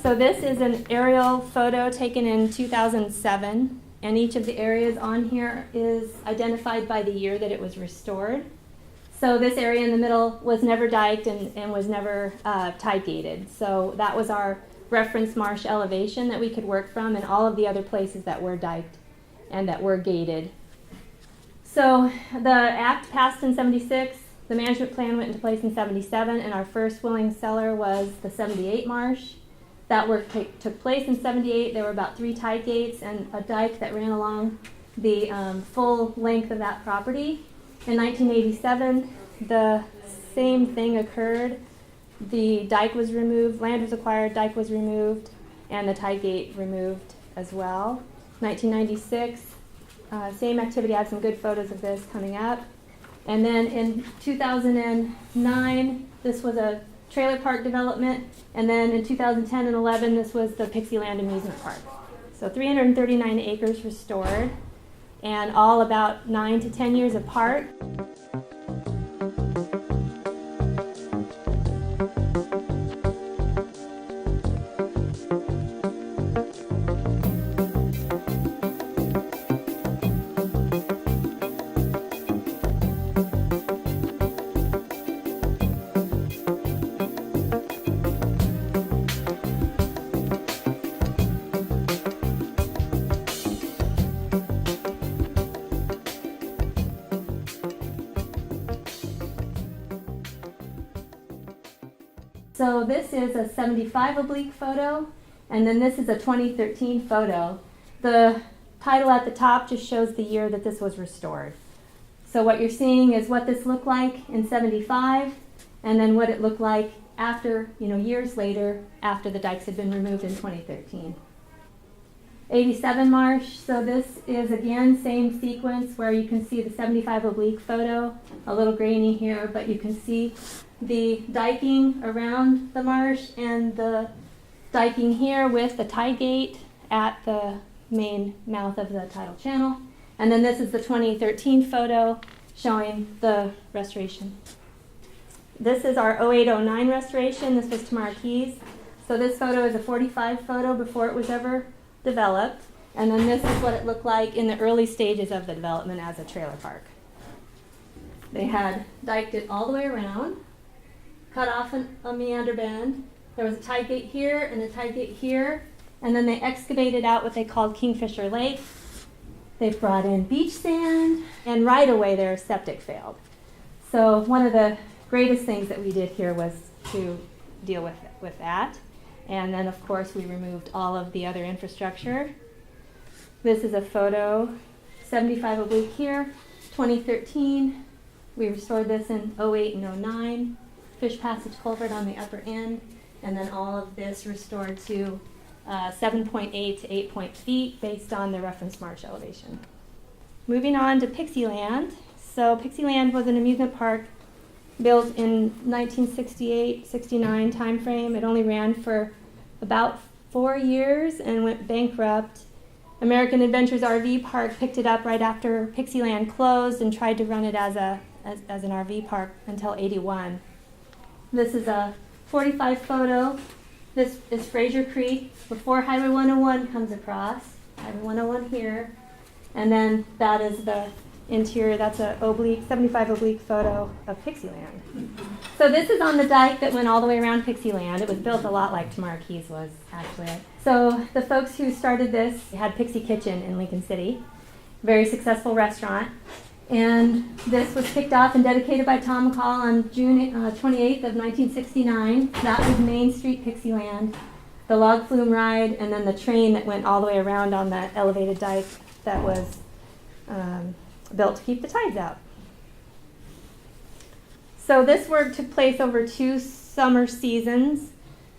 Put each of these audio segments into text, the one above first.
So this is an aerial photo taken in 2007, and each of the areas on here is identified by the year that it was restored. So this area in the middle was never diked and was never tide gated. So that was our reference marsh elevation that we could work from, and all of the other places that were diked and that were gated. So the act passed in 76, the management plan went into place in 77, and our first willing seller was the 78 marsh. That work took place in 78. There were about 3 tide gates and a dike that ran along the full length of that property. In 1987, the same thing occurred. The dike was removed, land was acquired, dike was removed, and the tide gate removed as well. 1996, same activity. I have some good photos of this coming up. And then in 2009, this was a trailer park development. And then in 2010 and 11, this was the Pixieland Amusement Park. So 339 acres restored, and all about 9 to 10 years apart. So this is a 75 oblique photo, and then this is a 2013 photo. The title at the top just shows the year that this was restored. So what you're seeing is what this looked like in 75, and then what it looked like after, years later, after the dikes had been removed in 2013. 87 marsh, so this is again same sequence where you can see the 75 oblique photo, a little grainy here, but you can see the diking around the marsh and the diking here with the tide gate at the main mouth of the tidal channel. And then this is the 2013 photo showing the restoration. This is our 08-09 restoration. This was Tamara Keys. So this photo is a 45 photo before it was ever developed. And then this is what it looked like in the early stages of the development as a trailer park. They had diked it all the way around, cut off a meander bend. There was a tide gate here and a tide gate here, and then they excavated out what they called Kingfisher Lake. They brought in beach sand, and right away their septic failed. So one of the greatest things that we did here was to deal with that. And then of course we removed all of the other infrastructure. This is a photo, 75 oblique here, 2013. We restored this in 08 and 09. Fish passage culvert on the upper end, and then all of this restored to 7.8 to 8 feet based on the reference marsh elevation. Moving on to Pixieland. So Pixieland was an amusement park built in 1968-69 timeframe. It only ran for about 4 years and went bankrupt. American Adventures RV Park picked it up right after Pixieland closed and tried to run it as an RV park until '81. This is a 45 photo. This is Fraser Creek before Highway 101 comes across. Highway 101 here. And then that is the interior. That's a 75 oblique photo of Pixieland. So this is on the dike that went all the way around Pixieland. It was built a lot like Tamara Keys was, actually. So the folks who started this had Pixie Kitchen in Lincoln City. Very successful restaurant. And this was kicked off and dedicated by Tom McCall on June 28th of 1969. That was Main Street Pixieland, the log flume ride, and then the train that went all the way around on that elevated dike that was built to keep the tides out. So this work took place over 2 summer seasons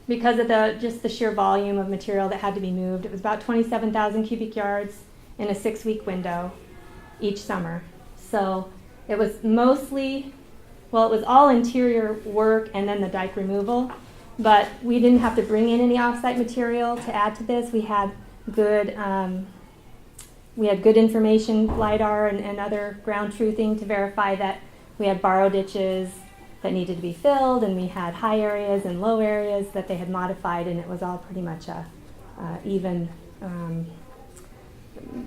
because of just the sheer volume of material that had to be moved. It was about 27,000 cubic yards in a 6-week window each summer. So it was mostly, it was all interior work and then the dike removal, but we didn't have to bring in any offsite material to add to this. We had good information, LIDAR and other ground truthing to verify that we had borrow ditches, that needed to be filled, and we had high areas and low areas that they had modified, and it was all pretty much a even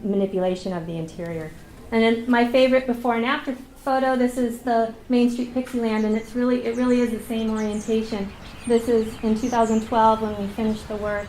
manipulation of the interior. And then my favorite before and after photo, this is the Main Street Pixieland, and it really is the same orientation. This is in 2012 when we finished the work.